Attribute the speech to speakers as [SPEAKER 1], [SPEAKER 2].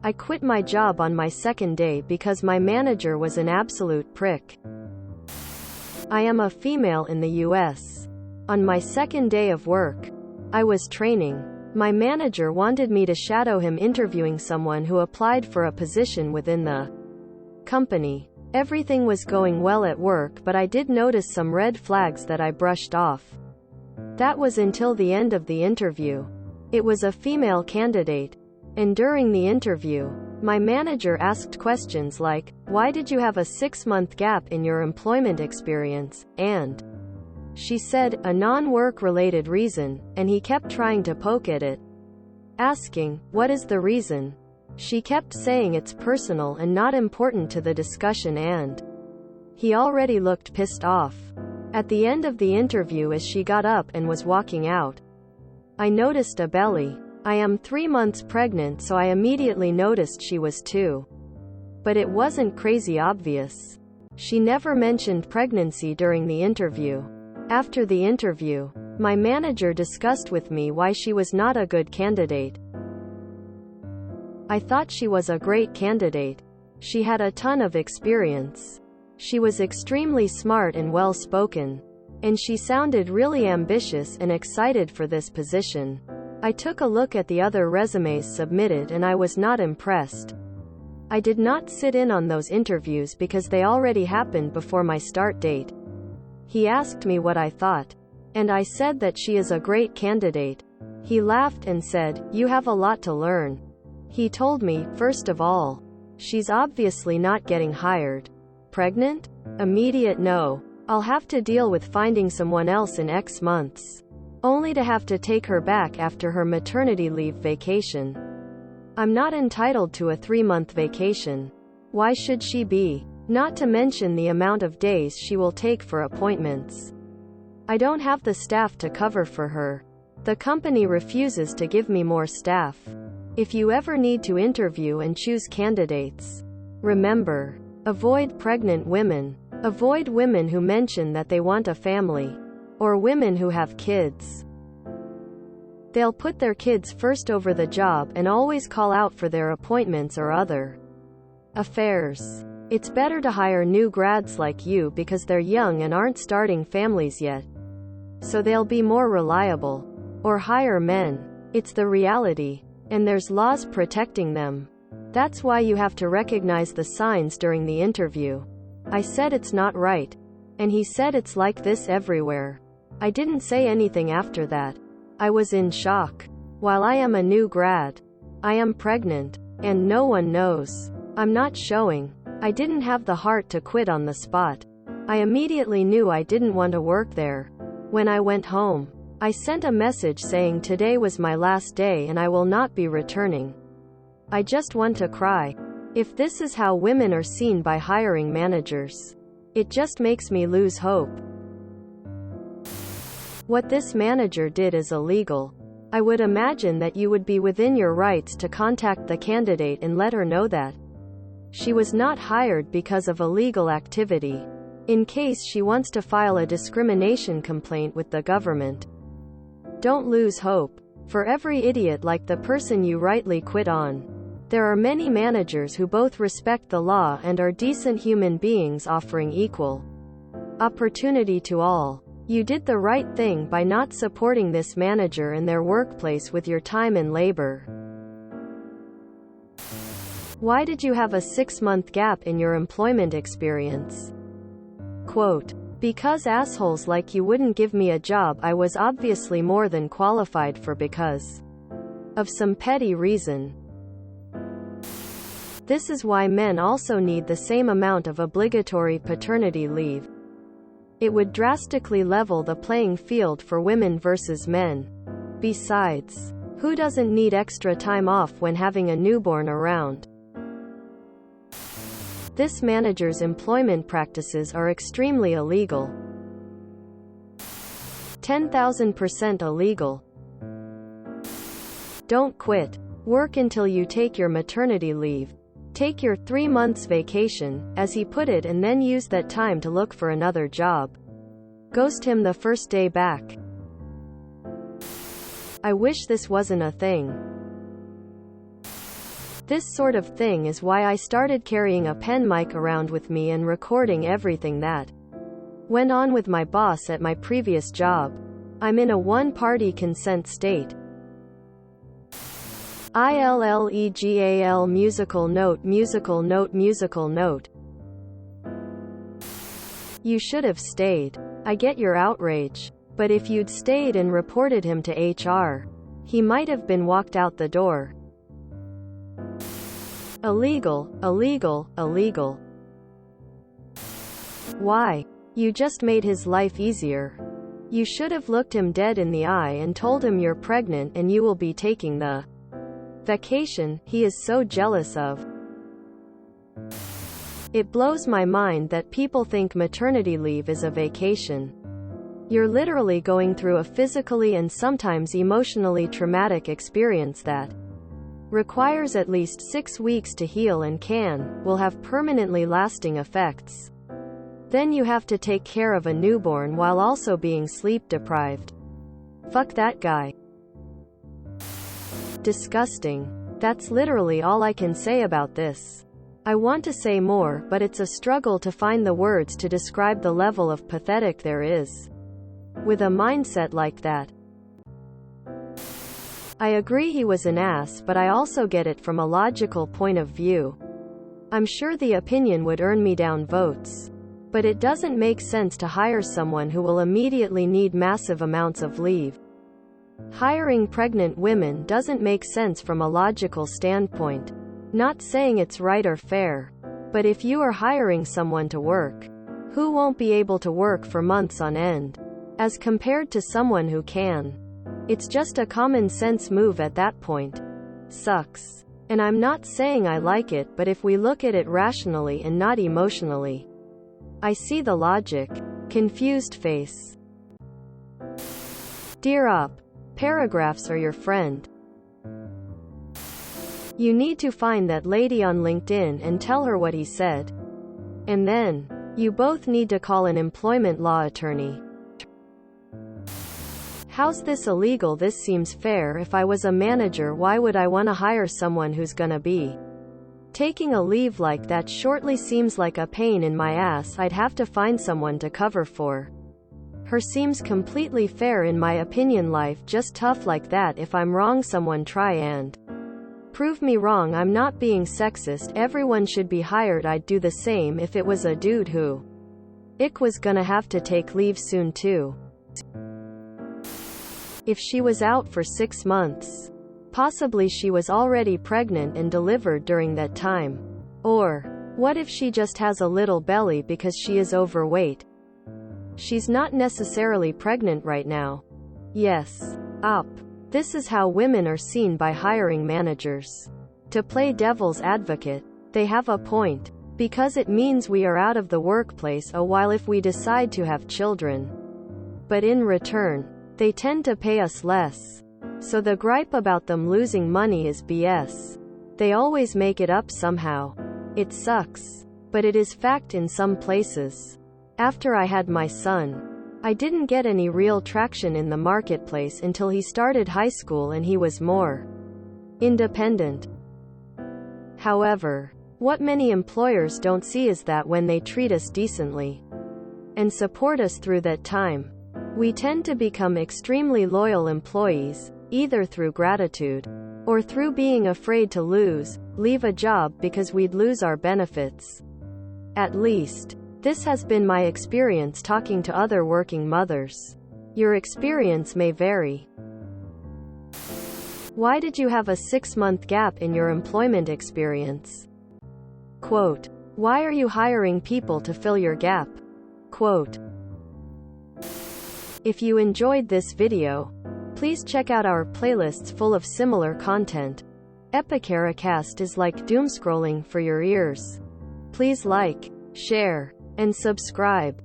[SPEAKER 1] I quit my job on my second day because my manager was an absolute prick. I am a female in the US. On my second day of work, I was training. My manager wanted me to shadow him interviewing someone who applied for a position within the company. Everything was going well at work, but I did notice some red flags that I brushed off. That was until the end of the interview. It was a female candidate. And during the interview, my manager asked questions like, "Why did you have a 6-month gap in your employment experience?" And she said, "A non-work related reason," and he kept trying to poke at it, asking, "What is the reason?" She kept saying it's personal and not important to the discussion, and he already looked pissed off. At the end of the interview, as she got up and was walking out, I noticed a belly. I am 3 months pregnant, so I immediately noticed she was too. But it wasn't crazy obvious. She never mentioned pregnancy during the interview. After the interview, my manager discussed with me why she was not a good candidate. I thought she was a great candidate. She had a ton of experience. She was extremely smart and well-spoken. And she sounded really ambitious and excited for this position. I took a look at the other resumes submitted and I was not impressed. I did not sit in on those interviews because they already happened before my start date. He asked me what I thought. And I said that she is a great candidate. He laughed and said, "You have a lot to learn." He told me, "First of all, she's obviously not getting hired." Pregnant? Immediate no. I'll have to deal with finding someone else in X months. Only to have to take her back after her maternity leave vacation. I'm not entitled to a 3-month vacation. Why should she be? Not to mention the amount of days she will take for appointments. I don't have the staff to cover for her. The company refuses to give me more staff. If you ever need to interview and choose candidates, remember, avoid pregnant women. Avoid women who mention that they want a family. Or women who have kids. They'll put their kids first over the job and always call out for their appointments or other affairs. It's better to hire new grads like you because they're young and aren't starting families yet. So they'll be more reliable. Or hire men. It's the reality. And there's laws protecting them. That's why you have to recognize the signs during the interview. I said it's not right. And he said it's like this everywhere. I didn't say anything after that. I was in shock. While I am a new grad, I am pregnant. And no one knows. I'm not showing. I didn't have the heart to quit on the spot. I immediately knew I didn't want to work there. When I went home, I sent a message saying today was my last day and I will not be returning. I just want to cry. If this is how women are seen by hiring managers, it just makes me lose hope. What this manager did is illegal. I would imagine that you would be within your rights to contact the candidate and let her know that she was not hired because of illegal activity, in case she wants to file a discrimination complaint with the government. Don't lose hope. For every idiot like the person you rightly quit on, there are many managers who both respect the law and are decent human beings offering equal opportunity to all. You did the right thing by not supporting this manager in their workplace with your time and labor. Why did you have a 6-month gap in your employment experience? Quote, "Because assholes like you wouldn't give me a job I was obviously more than qualified for because of some petty reason. This is why men also need the same amount of obligatory paternity leave. It would drastically level the playing field for women versus men. Besides, who doesn't need extra time off when having a newborn around?" This manager's employment practices are extremely illegal. 10,000% illegal. Don't quit. Work until you take your maternity leave. Take your 3 months vacation, as he put it, and then use that time to look for another job. Ghost him the first day back. I wish this wasn't a thing. This sort of thing is why I started carrying a pen mic around with me and recording everything that went on with my boss at my previous job. I'm in a one-party consent state. ILLEGAL musical note musical note musical note. You should have stayed. I get your outrage. But if you'd stayed and reported him to HR, he might have been walked out the door. Illegal, illegal, illegal. Why? You just made his life easier. You should have looked him dead in the eye and told him you're pregnant and you will be taking the vacation he is so jealous of. It blows my mind that people think maternity leave is a vacation. You're literally going through a physically and sometimes emotionally traumatic experience that requires at least 6 weeks to heal and will have permanently lasting effects. Then you have to take care of a newborn while also being sleep deprived. Fuck that guy. Disgusting. That's literally all I can say about this. I want to say more, but it's a struggle to find the words to describe the level of pathetic there is with a mindset like that. I agree he was an ass, but I also get it from a logical point of view. I'm sure the opinion would earn me down votes. But it doesn't make sense to hire someone who will immediately need massive amounts of leave. Hiring pregnant women doesn't make sense from a logical standpoint. Not saying it's right or fair. But if you are hiring someone to work, who won't be able to work for months on end, as compared to someone who can, it's just a common sense move at that point. Sucks. And I'm not saying I like it, but if we look at it rationally and not emotionally, I see the logic. Confused face. Dear Up. Paragraphs are your friend. You need to find that lady on LinkedIn and tell her what he said. And then, you both need to call an employment law attorney. How's this illegal? This seems fair. If I was a manager, why would I want to hire someone who's gonna be taking a leave like that? Shortly seems like a pain in my ass I'd have to find someone to cover for her. Seems completely fair in my opinion. Life just tough like that. If I'm wrong, someone try and prove me wrong. I'm not being sexist. Everyone should be hired. I'd do the same if it was a dude who was gonna have to take leave soon too. If she was out for 6 months, possibly she was already pregnant and delivered during that time. Or, what if she just has a little belly because she is overweight? She's not necessarily pregnant right now. Yes. Up. This is how women are seen by hiring managers. To play devil's advocate, they have a point. Because it means we are out of the workplace a while if we decide to have children. But in return, they tend to pay us less. So the gripe about them losing money is BS. They always make it up somehow. It sucks. But it is fact in some places. After I had my son, I didn't get any real traction in the marketplace until he started high school and he was more independent. However, what many employers don't see is that when they treat us decently and support us through that time, we tend to become extremely loyal employees, either through gratitude or through being afraid to leave a job because we'd lose our benefits. At least, this has been my experience talking to other working mothers. Your experience may vary. Why did you have a 6-month gap in your employment experience? Quote. Why are you hiring people to fill your gap? Quote. If you enjoyed this video, please check out our playlists full of similar content. Epicaricast is like doomscrolling for your ears. Please like, share, and subscribe.